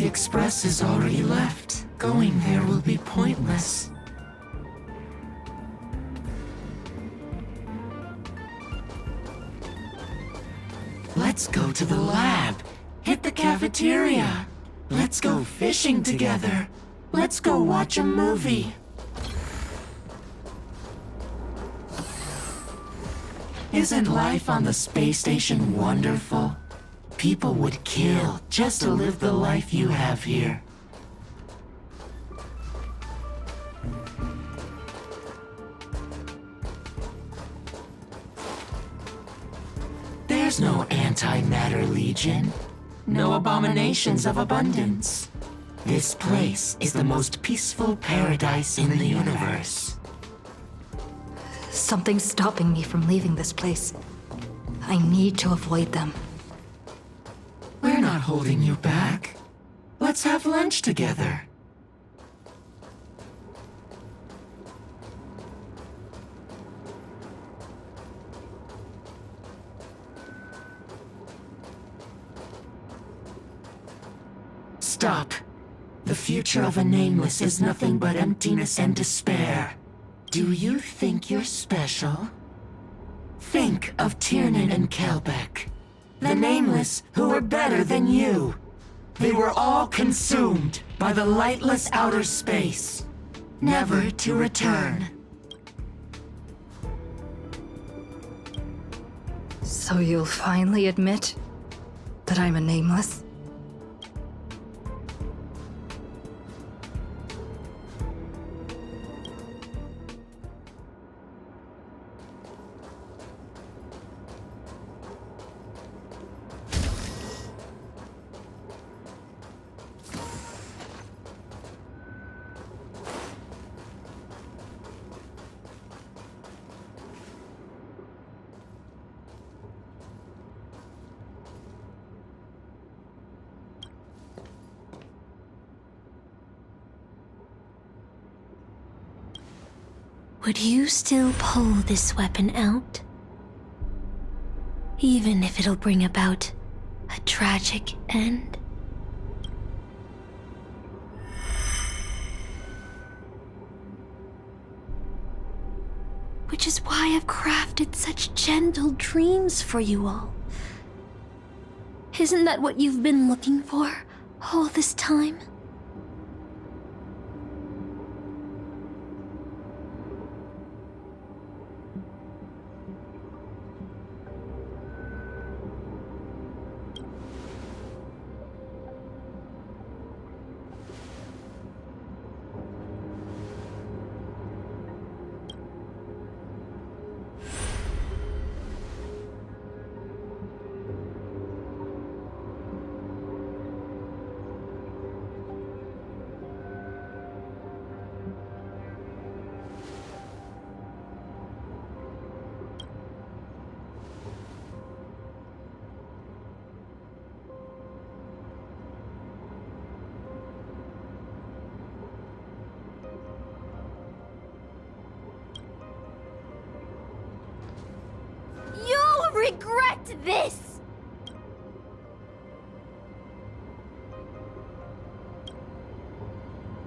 express is already left. Going there will be pointless. Let's go to the lab. Hit the cafeteria. Let's go fishing together. Let's go watch a movie. Isn't life on the space station wonderful? People would kill just to live the life you have here. There's no antimatter legion. No abominations of abundance. This place is the most peaceful paradise in the universe. Something's stopping me from leaving this place. I need to avoid them. We're not holding you back. Let's have lunch together. Stop. The future of a nameless is nothing but emptiness and despair. Do you think you're special? Think of Tiernan and Kelbeck. The nameless who were better than you. They were all consumed by the lightless outer space, never to return. So you'll finally admit that I'm a nameless? Would you still pull this weapon out? Even if it'll bring about a tragic end? Which is why I've crafted such gentle dreams for you all. Isn't that what you've been looking for all this time? Regret this!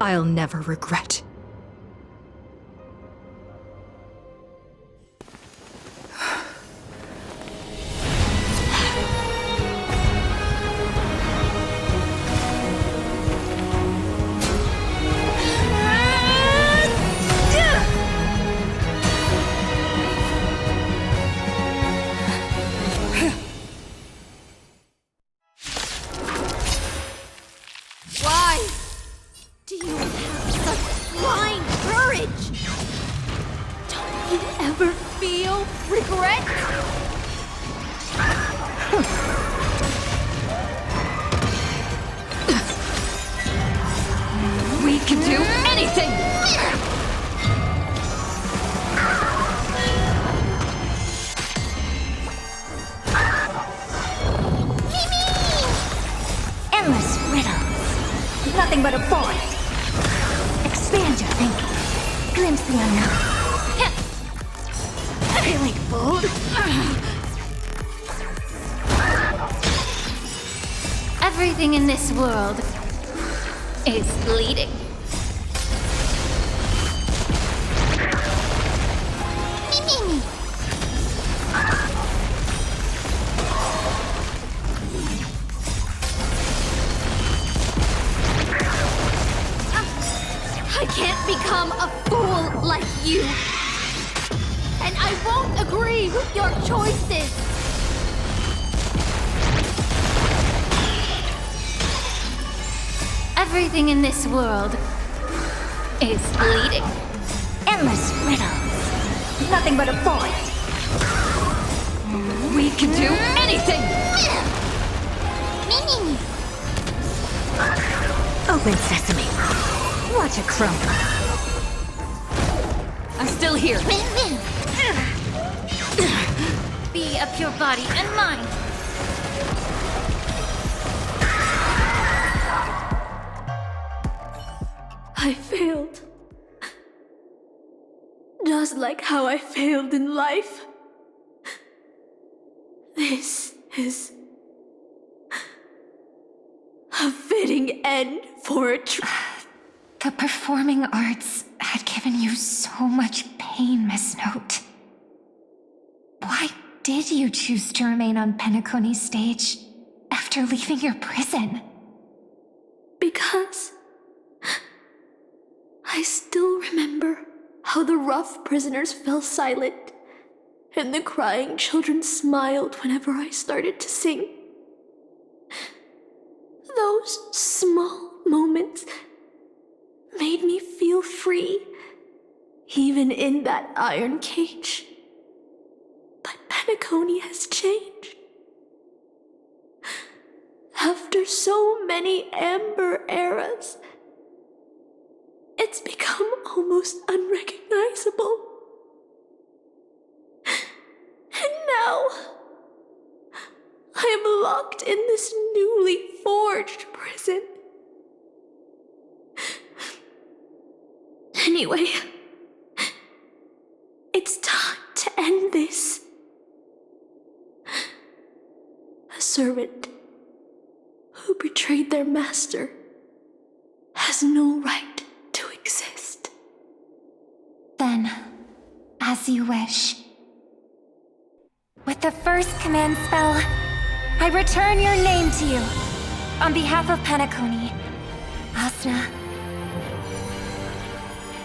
I'll never regret. Nothing but a forest. Expand your thinking. Glimpse the unknown. Feeling bold? Everything in this world is bleeding. Me. I can't become a fool like you. And I won't agree with your choices. Everything in this world is bleeding. Endless riddles. Nothing but a void. We can do anything! Open sesame. Watch it crumble. I'm still here. Be a pure body and mind. I failed. Just like how I failed in life. This is a fitting end for a The performing arts had given you so much pain, Miss Note. Why did you choose to remain on Penacony's stage after leaving your prison? Because I still remember how the rough prisoners fell silent and the crying children smiled whenever I started to sing. Those small moments made me feel free, even in that iron cage. But Penacony has changed. After so many amber eras, it's become almost unrecognizable. And now, I am locked in this newly forged prison. Anyway, it's time to end this. A servant who betrayed their master has no right to exist. Then, as you wish. With the first command spell, I return your name to you. On behalf of Penacony, Asuna.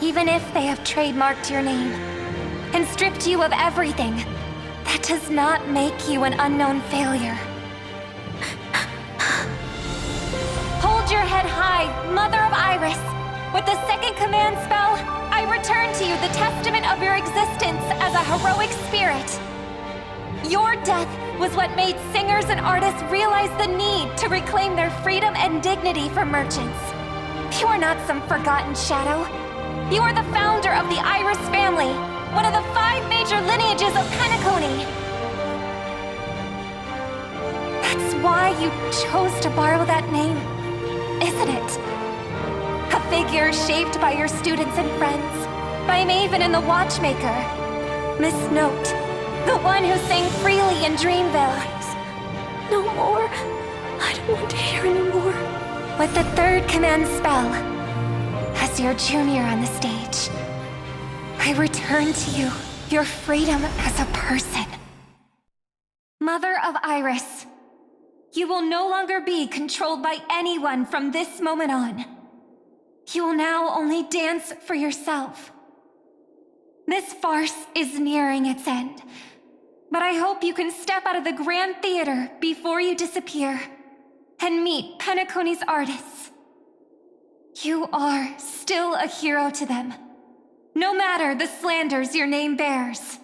Even if they have trademarked your name and stripped you of everything, that does not make you an unknown failure. Hold your head high, Mother of Iris. With the second command spell, I return to you the testament of your existence as a heroic spirit. Your death was what made singers and artists realize the need to reclaim their freedom and dignity for merchants. You are not some forgotten shadow. You are the founder of the Iris family, one of the 5 major lineages of Penacony. That's why you chose to borrow that name, isn't it? A figure shaped by your students and friends, by Maven and the Watchmaker, Miss Note, the one who sang freely in Dreamville. No more. I don't want to hear anymore. With the third command spell, as your junior on the stage, I return to you your freedom as a person. Mother of Iris, you will no longer be controlled by anyone from this moment on. You will now only dance for yourself. This farce is nearing its end, but I hope you can step out of the Grand Theater before you disappear and meet Penacony's artists. You are still a hero to them, no matter the slanders your name bears.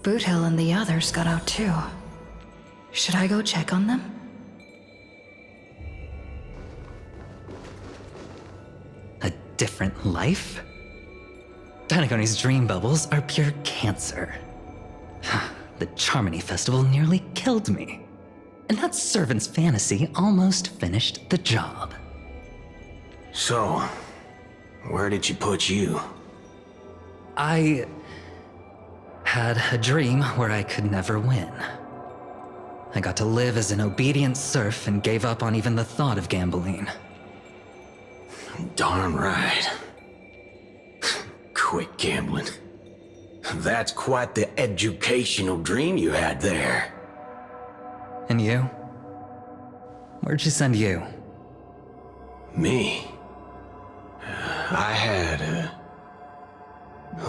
Boothill and the others got out too. Should I go check on them? A different life? Danagoni's dream bubbles are pure cancer. The Charmony Festival nearly killed me. And that servant's fantasy almost finished the job. So, where did she put you? I had a dream where I could never win. I got to live as an obedient serf and gave up on even the thought of gambling. Darn right. Quit gambling. That's quite the educational dream you had there. And you? Where'd she send you? Me? I had a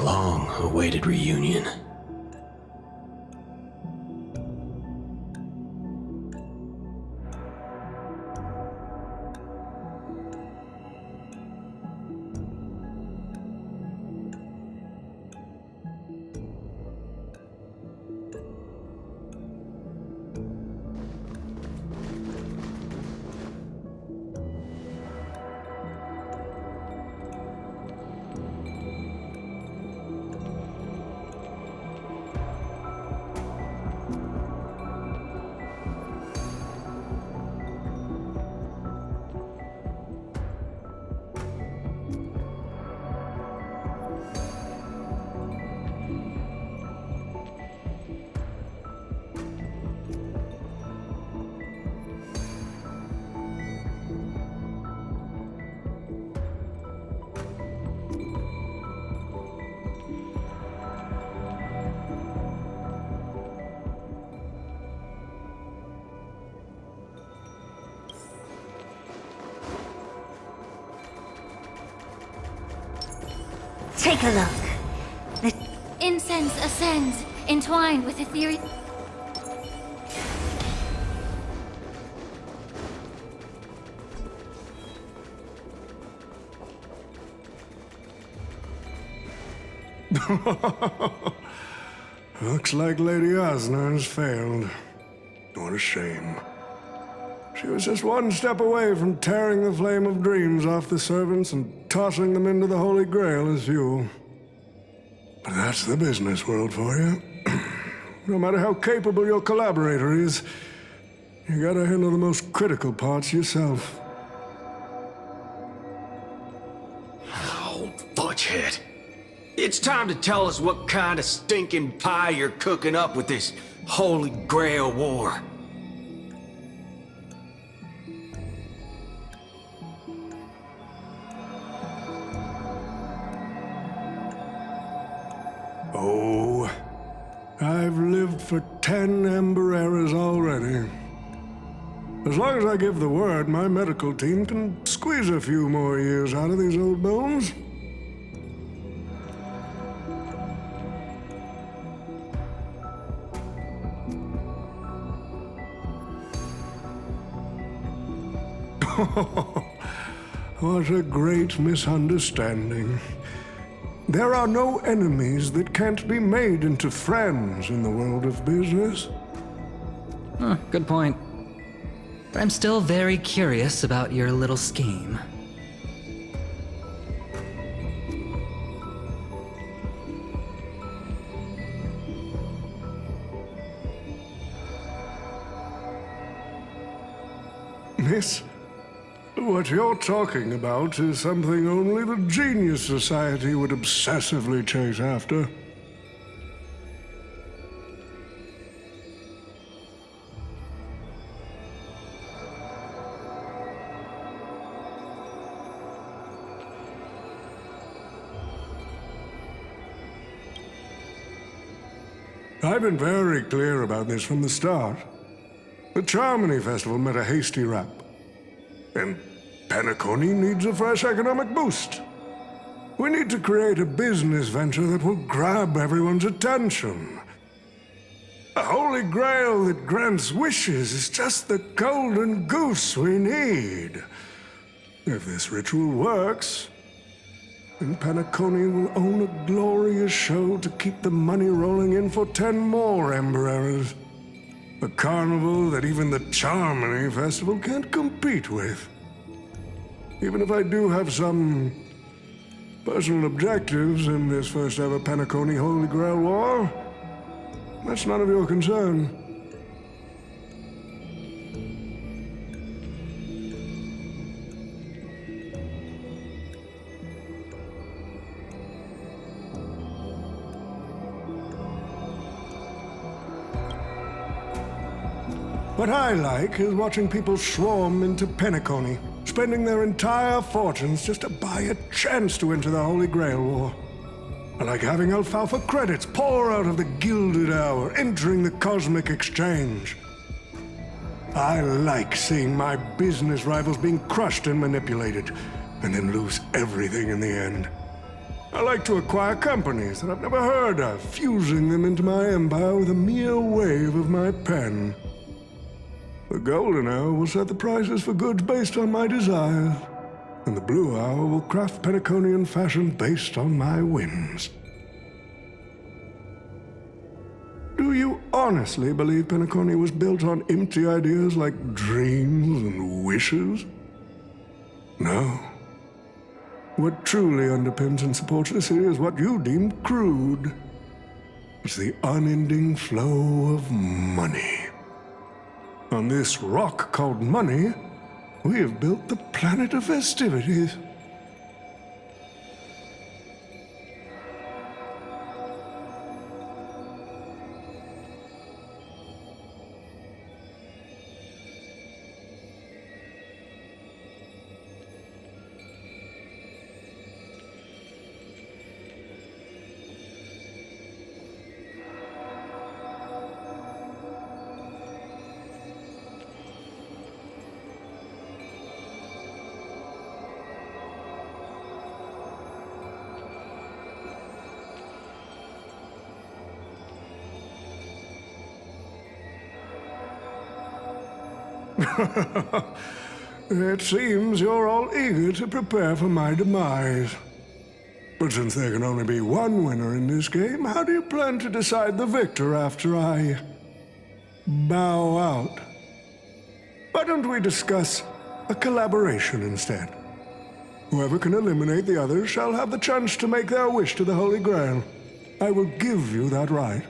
long-awaited reunion. Take a look. The incense ascends, entwined with ethereal. Looks like Lady Osner has failed. What a shame. She was just one step away from tearing the flame of dreams off the servants and tossing them into the Holy Grail as fuel. But that's the business world for you. No matter how capable your collaborator is, you gotta handle the most critical parts yourself. Oh, fudgehead. It's time to tell us what kind of stinking pie you're cooking up with this Holy Grail war. Oh, I've lived for 10 Ember eras already. As long as I give the word, my medical team can squeeze a few more years out of these old bones. What a great misunderstanding. There are no enemies that can't be made into friends in the world of business. Good point. But I'm still very curious about your little scheme. Miss, what you're talking about is something only the Genius Society would obsessively chase after. I've been very clear about this from the start. The Charmony Festival met a hasty rap. And Penacony needs a fresh economic boost. We need to create a business venture that will grab everyone's attention. A holy grail that grants wishes is just the golden goose we need. If this ritual works, and Penacony will own a glorious show to keep the money rolling in for 10 more Ember Eras. A carnival that even the Charmony Festival can't compete with. Even if I do have some personal objectives in this first ever Penacony Holy Grail War, that's none of your concern. What I like is watching people swarm into Penacony, spending their entire fortunes just to buy a chance to enter the Holy Grail War. I like having alfalfa credits pour out of the Gilded Hour, entering the Cosmic Exchange. I like seeing my business rivals being crushed and manipulated, and then lose everything in the end. I like to acquire companies that I've never heard of, fusing them into my empire with a mere wave of my pen. The Golden Hour will set the prices for goods based on my desires, and the Blue Hour will craft Penaconian fashion based on my whims. Do you honestly believe Penacony was built on empty ideas like dreams and wishes? No. What truly underpins and supports the city is what you deem crude. It's the unending flow of money. On this rock called money, we have built the planet of festivities. It seems you're all eager to prepare for my demise. But since there can only be one winner in this game, how do you plan to decide the victor after I bow out? Why don't we discuss a collaboration instead? Whoever can eliminate the others shall have the chance to make their wish to the Holy Grail. I will give you that right.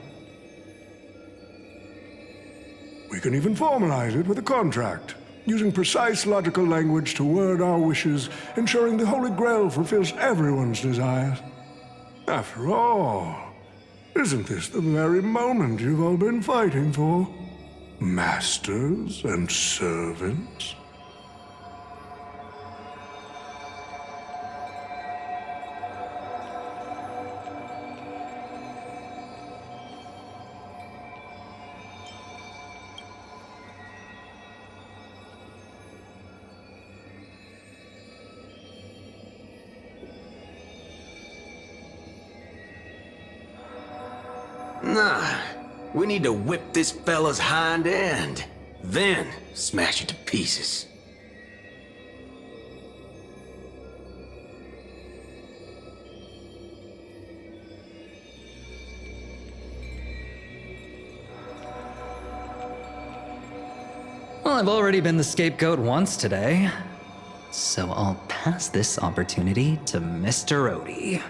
We can even formalize it with a contract, using precise logical language to word our wishes, ensuring the Holy Grail fulfills everyone's desires. After all, isn't this the very moment you've all been fighting for? Masters and servants? Nah, we need to whip this fella's hind end, then smash it to pieces. Well, I've already been the scapegoat once today, so I'll pass this opportunity to Mr. Odie.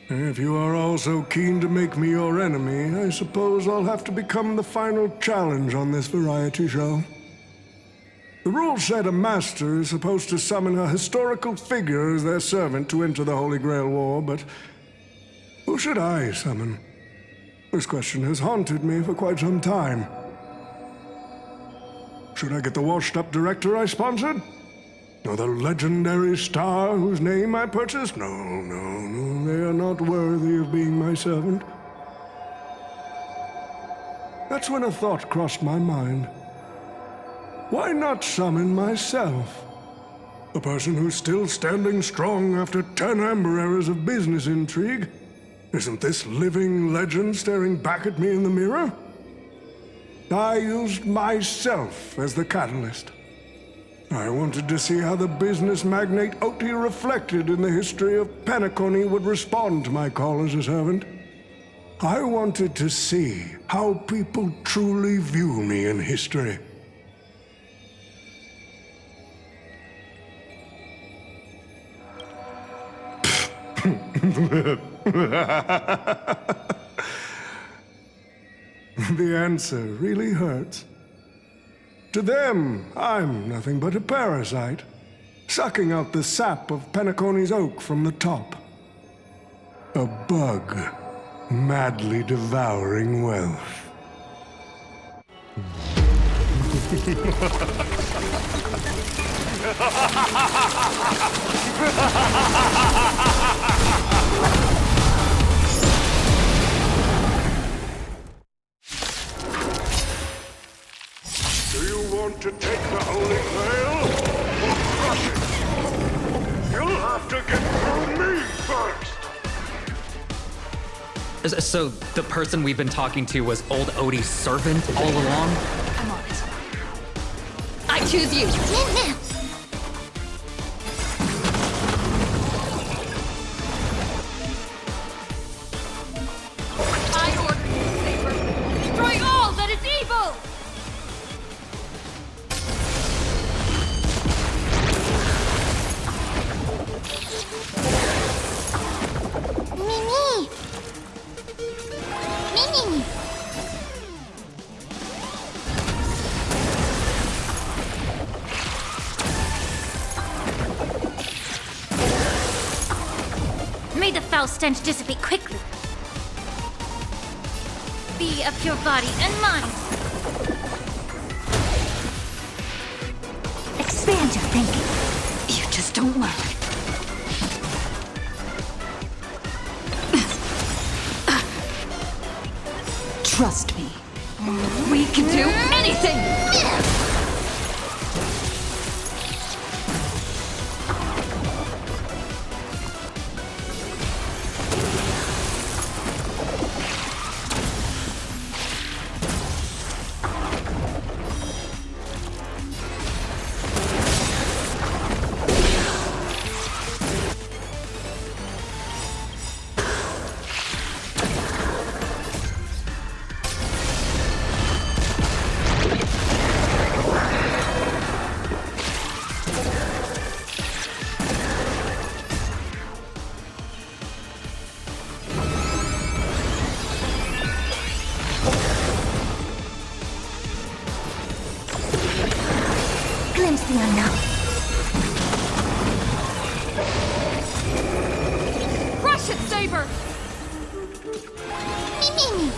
If you are all so keen to make me your enemy, I suppose I'll have to become the final challenge on this variety show. The rules said a master is supposed to summon a historical figure as their servant to enter the Holy Grail War, but who should I summon? This question has haunted me for quite some time. Should I get the washed-up director I sponsored? Or the legendary star whose name I purchased? No, they are not worthy of being my servant. That's when a thought crossed my mind. Why not summon myself? A person who's still standing strong after 10 amber eras of business intrigue? Isn't this living legend staring back at me in the mirror? I used myself as the catalyst. I wanted to see how the business magnate Oti reflected in the history of Penacony would respond to my call as a servant. I wanted to see how people truly view me in history. The answer really hurts. To them, I'm nothing but a parasite, sucking out the sap of Penacony's oak from the top. A bug, madly devouring wealth. Do you want to take the Holy Grail or crush it? You'll have to get through me first. So the person we've been talking to was old Odie's servant all along? I'm on it. I choose you. Now. I order you, Saber. Destroy all that is evil! Mimi. Mimi. May the foul stench dissipate quickly. Be of your body and mind. Expand your thinking. You just don't learn. Trust me. We can do anything! Glimpse the unknown. Crush it, Saber! Mimi.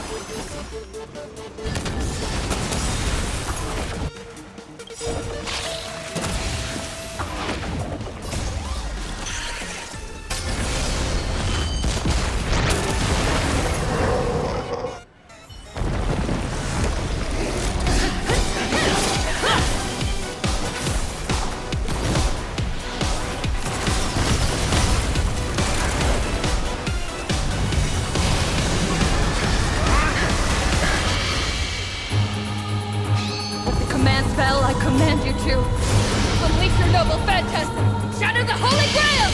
Command spell, I command you to unleash your noble phantasm! Shatter the Holy Grail!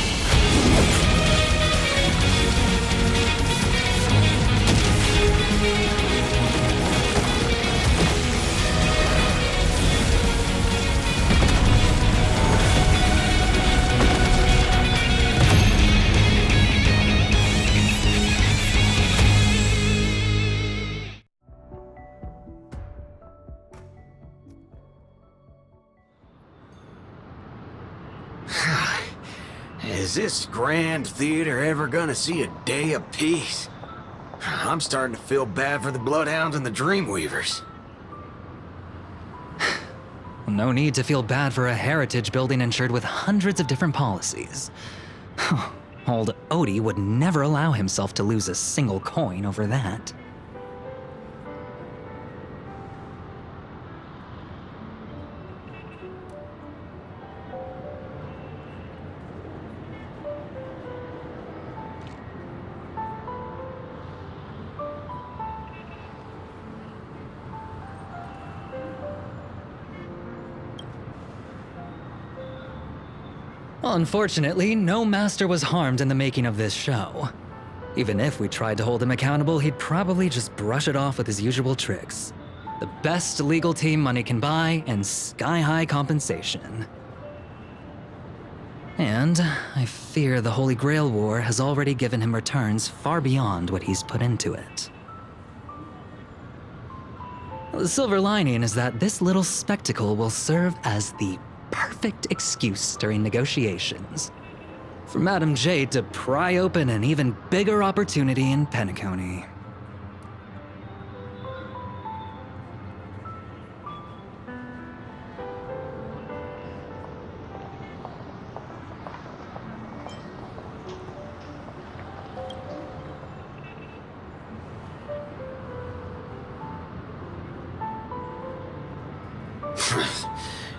Is this grand theater ever gonna see a day of peace? I'm starting to feel bad for the Bloodhounds and the Dreamweavers. No need to feel bad for a heritage building insured with hundreds of different policies. Old Odie would never allow himself to lose a single coin over that. Unfortunately, no master was harmed in the making of this show. Even if we tried to hold him accountable, he'd probably just brush it off with his usual tricks. The best legal team money can buy, and sky-high compensation. And I fear the Holy Grail War has already given him returns far beyond what he's put into it. The silver lining is that this little spectacle will serve as the perfect excuse during negotiations for Madame Jade to pry open an even bigger opportunity in Penacony.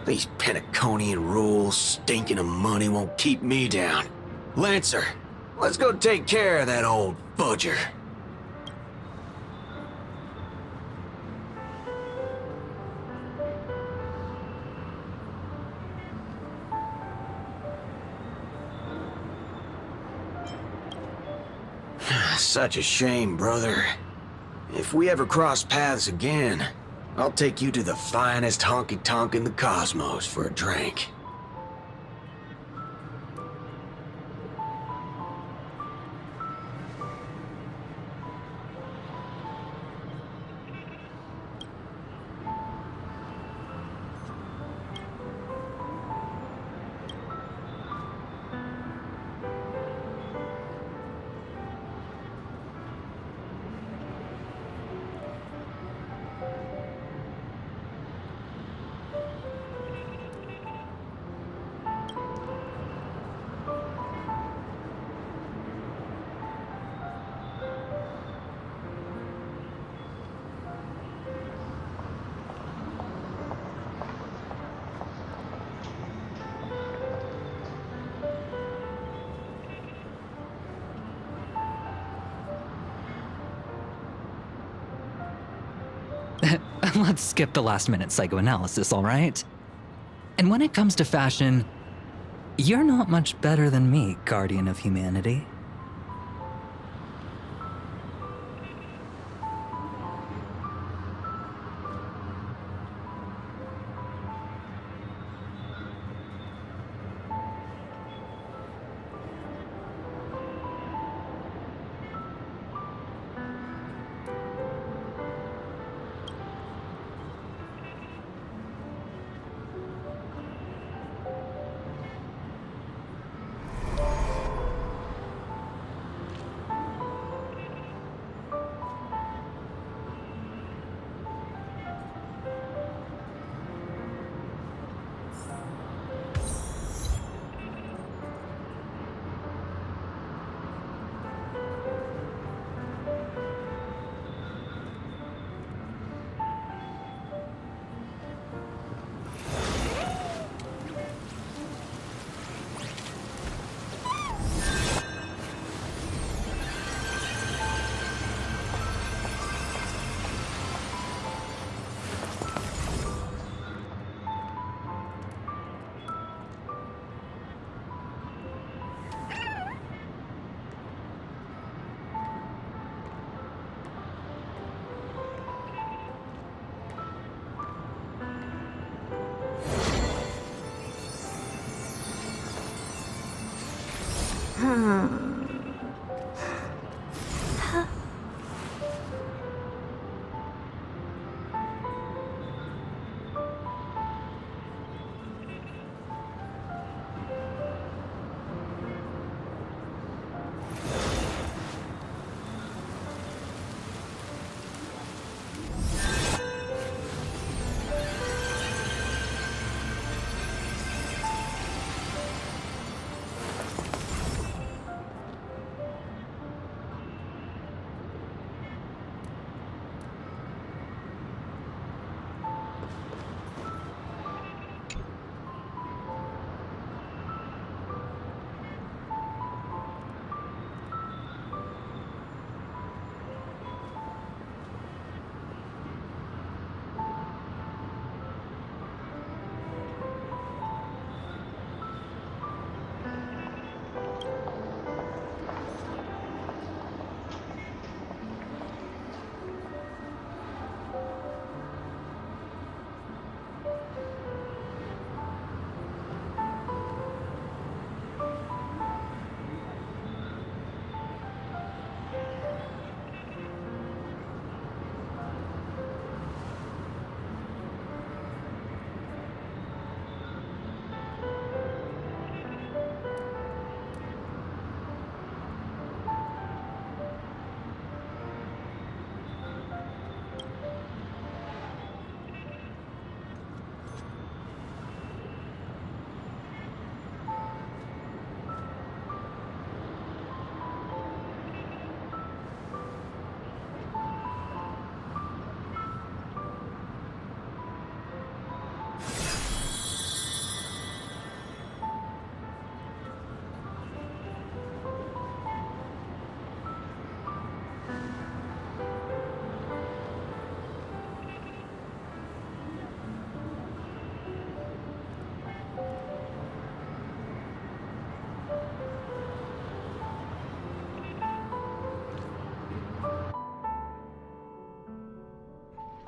These Penaconian rules, stinking of money won't keep me down. Lancer, let's go take care of that old fudger. Such a shame, brother. If we ever cross paths again, I'll take you to the finest honky-tonk in the cosmos for a drink. Let's skip the last-minute psychoanalysis, all right? And when it comes to fashion, you're not much better than me, Guardian of Humanity.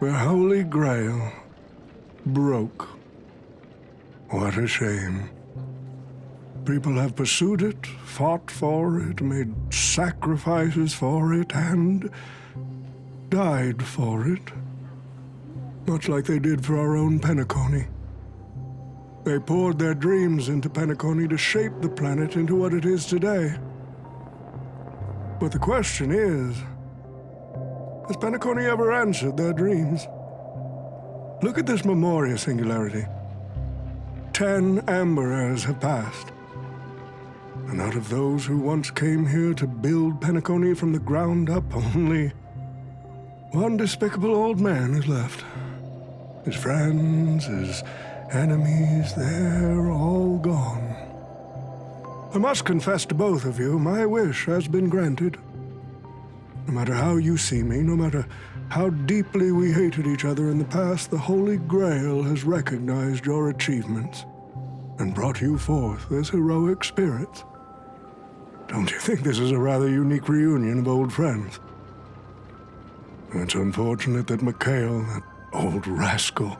The Holy Grail broke. What a shame. People have pursued it, fought for it, made sacrifices for it, and died for it. Much like they did for our own Penacony. They poured their dreams into Penacony to shape the planet into what it is today. But the question is, has Penacony ever answered their dreams? Look at this Memoria singularity. 10 Amber Heirs have passed. And out of those who once came here to build Penacony from the ground up, only one despicable old man is left. His friends, his enemies, they're all gone. I must confess to both of you, my wish has been granted. No matter how you see me, no matter how deeply we hated each other in the past, the Holy Grail has recognized your achievements and brought you forth as heroic spirits. Don't you think this is a rather unique reunion of old friends? It's unfortunate that Mikhail, that old rascal,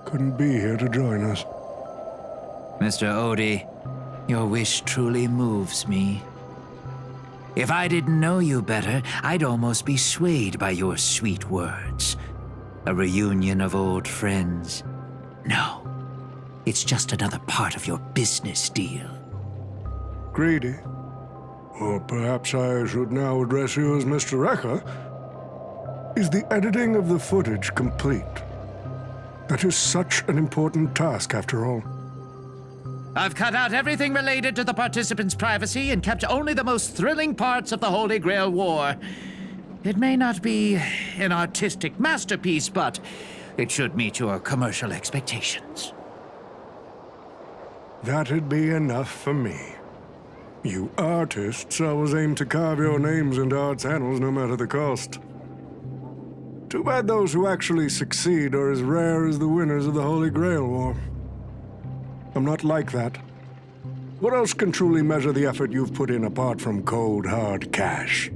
couldn't be here to join us. Mr. Odie, your wish truly moves me. If I didn't know you better, I'd almost be swayed by your sweet words. A reunion of old friends. No, it's just another part of your business deal. Greedy? Or perhaps I should now address you as Mr. Rekka. Is the editing of the footage complete? That is such an important task, after all. I've cut out everything related to the participants' privacy and kept only the most thrilling parts of the Holy Grail War. It may not be an artistic masterpiece, but it should meet your commercial expectations. That'd be enough for me. You artists always aim to carve your names into art's annals no matter the cost. Too bad those who actually succeed are as rare as the winners of the Holy Grail War. I'm not like that. What else can truly measure the effort you've put in apart from cold, hard cash?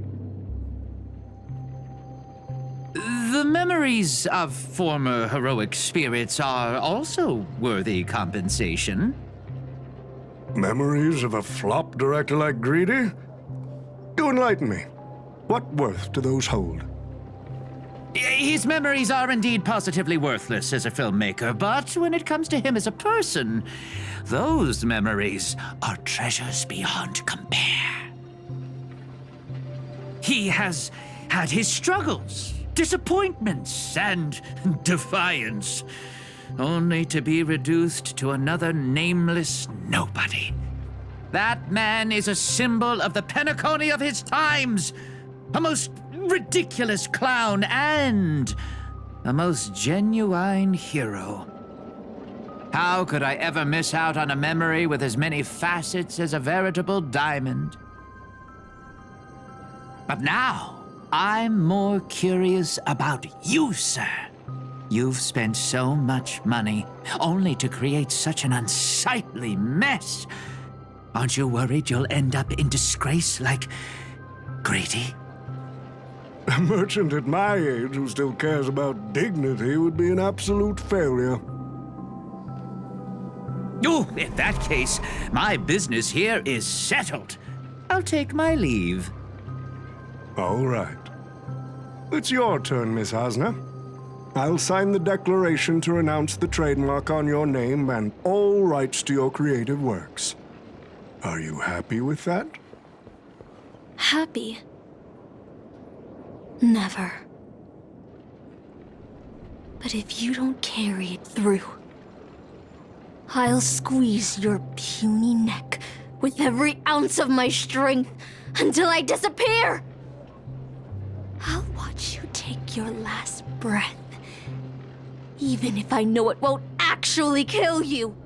The memories of former heroic spirits are also worthy compensation. Memories of a flop director like Greedy? Do enlighten me. What worth do those hold? His memories are indeed positively worthless as a filmmaker, but when it comes to him as a person, those memories are treasures beyond compare. He has had his struggles, disappointments, and defiance, only to be reduced to another nameless nobody. That man is a symbol of the Penacony of his times, a most ridiculous clown and a most genuine hero. How could I ever miss out on a memory with as many facets as a veritable diamond? But now, I'm more curious about you, sir. You've spent so much money, only to create such an unsightly mess. Aren't you worried you'll end up in disgrace like Grady? A merchant at my age who still cares about dignity would be an absolute failure. Oh, in that case, my business here is settled. I'll take my leave. All right. It's your turn, Miss Hasna. I'll sign the declaration to renounce the trademark on your name and all rights to your creative works. Are you happy with that? Happy? Never. But if you don't carry it through, I'll squeeze your puny neck with every ounce of my strength until I disappear! I'll watch you take your last breath, even if I know it won't actually kill you.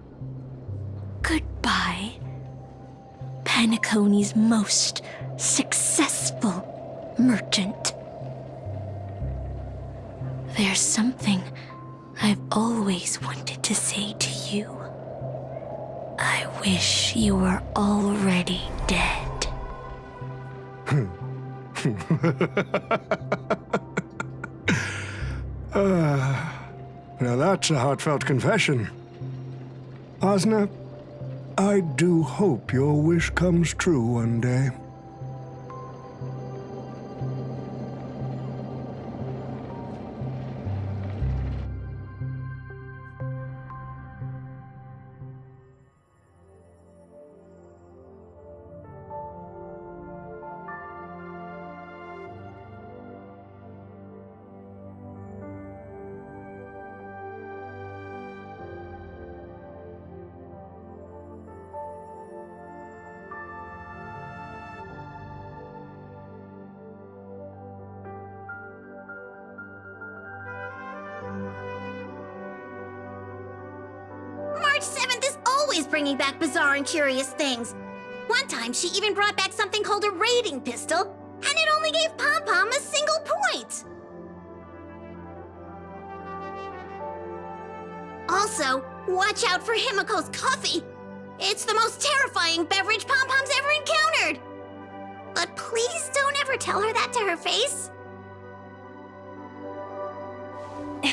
Goodbye, Penacony's most successful merchant. There's something I've always wanted to say to you. I wish you were already dead. Now that's a heartfelt confession. Osna, I do hope your wish comes true one day. March 7th is always bringing back bizarre and curious things. One time, she even brought back something called a raiding pistol, and it only gave Pom Pom a single point. Also, watch out for Himiko's coffee. It's the most terrifying beverage Pom Pom's ever encountered. But please don't ever tell her that to her face.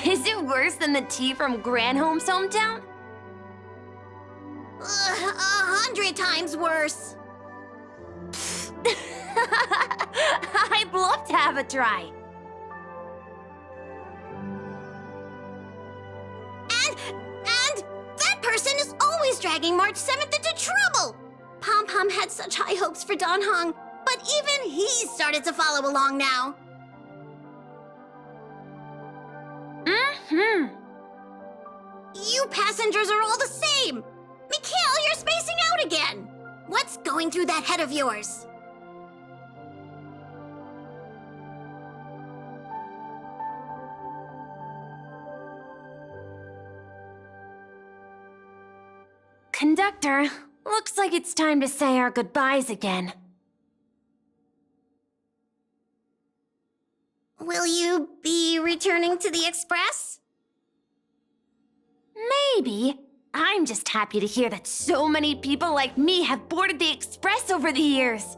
Is it worse than the tea from Granholm's hometown? 100 times worse. I'd love to have a try. And that person is always dragging March 7th into trouble. Pom Pom had such high hopes for Dan Heng, but even he started to follow along now. You passengers are all the same. Mikhail, you're spacing out again! What's going through that head of yours? Conductor, looks like it's time to say our goodbyes again. Will you be returning to the Express? Maybe. I'm just happy to hear that so many people like me have boarded the Express over the years.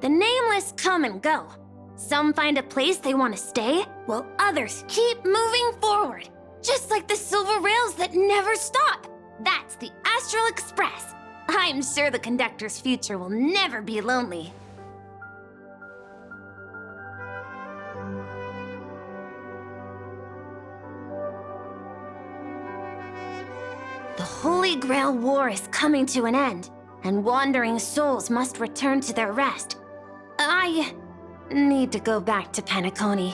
The nameless come and go. Some find a place they want to stay, while others keep moving forward. Just like the silver rails that never stop. That's the Astral Express. I'm sure the conductor's future will never be lonely. The Holy Grail War is coming to an end, and wandering souls must return to their rest. I need to go back to Penacony.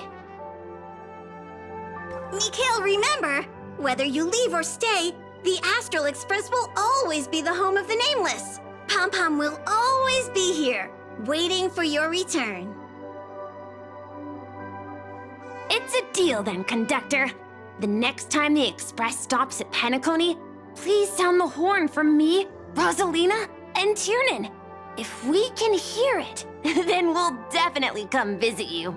Mikhail, remember, whether you leave or stay, the Astral Express will always be the home of the Nameless. Pom Pom will always be here, waiting for your return. It's a deal then, conductor. The next time the Express stops at Penacony, please sound the horn for me, Rosalina, and Tiernan. If we can hear it, then we'll definitely come visit you.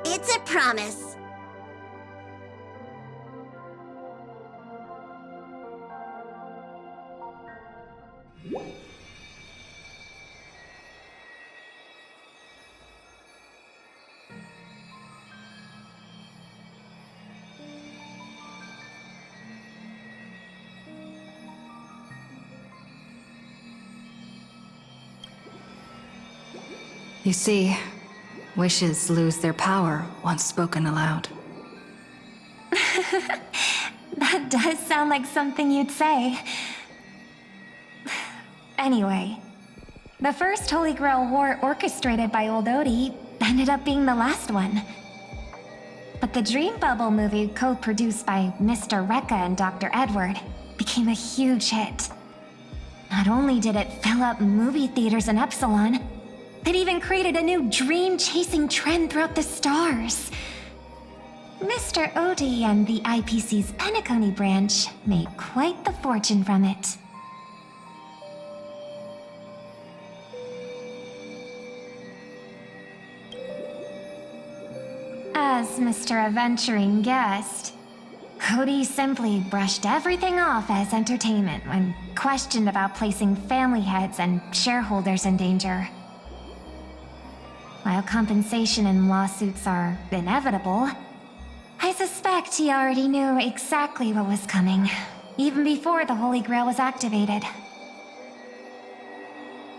It's a promise. You see, wishes lose their power once spoken aloud. That does sound like something you'd say. Anyway, the first Holy Grail War orchestrated by Old Odie ended up being the last one. But the Dream Bubble movie, co-produced by Mr. Rekka and Dr. Edward, became a huge hit. Not only did it fill up movie theaters in Epsilon, it even created a new dream-chasing trend throughout the stars. Mr. Odie and the IPC's Penacony branch made quite the fortune from it. As Mr. Adventuring guessed, Odie simply brushed everything off as entertainment when questioned about placing family heads and shareholders in danger. While compensation and lawsuits are inevitable, I suspect he already knew exactly what was coming, even before the Holy Grail was activated.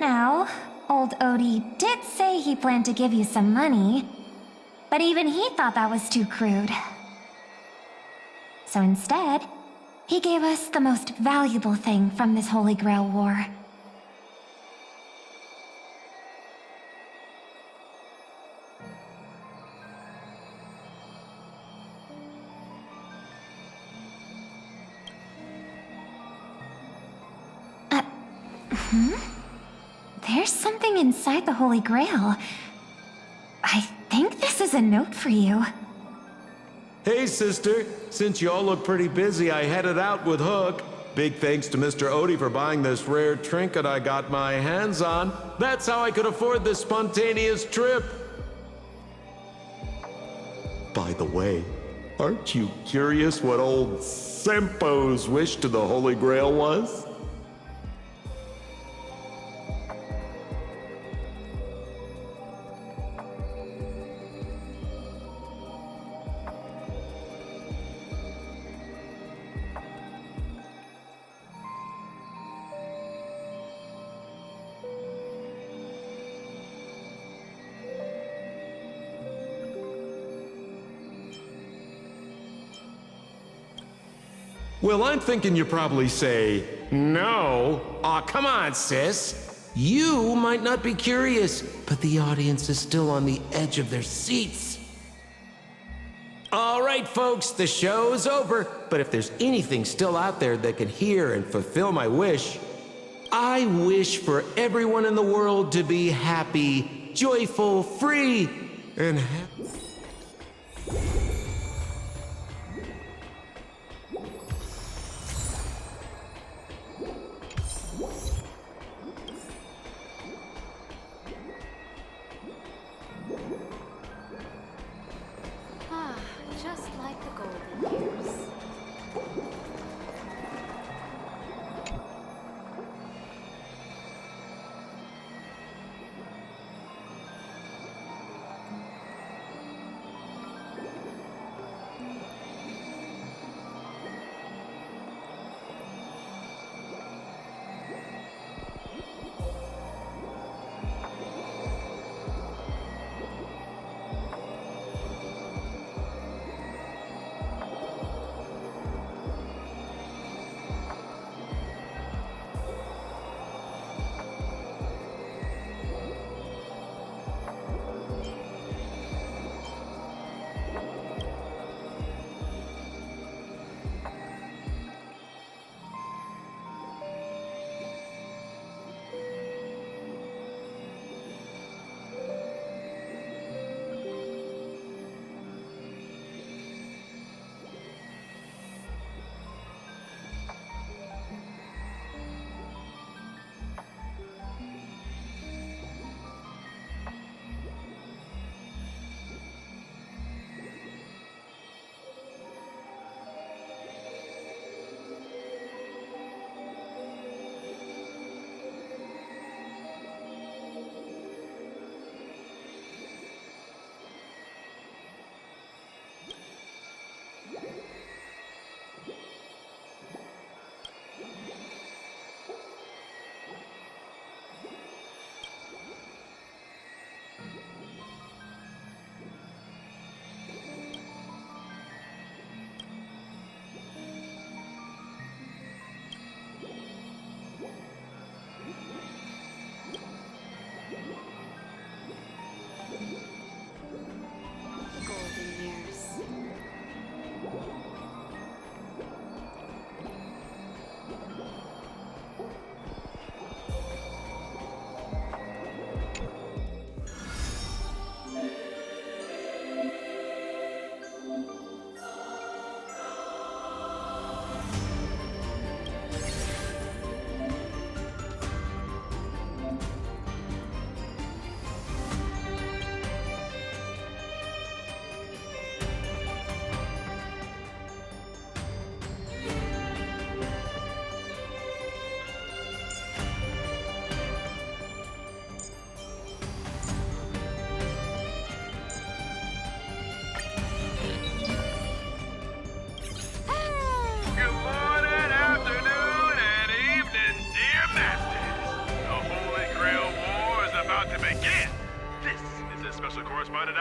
Now, old Odie did say he planned to give you some money, but even he thought that was too crude. So instead, he gave us the most valuable thing from this Holy Grail war. There's something inside the Holy Grail. I think this is a note for you. Hey, sister. Since you all look pretty busy, I headed out with Hook. Big thanks to Mr. Odie for buying this rare trinket I got my hands on. That's how I could afford this spontaneous trip. By the way, aren't you curious what old Sempo's wish to the Holy Grail was? Well, I'm thinking you probably say, no. Aw, come on, sis. You might not be curious, but the audience is still on the edge of their seats. All right, folks, the show's over. But if there's anything still out there that can hear and fulfill my wish, I wish for everyone in the world to be happy, joyful, free, and happy. Just like the golden years.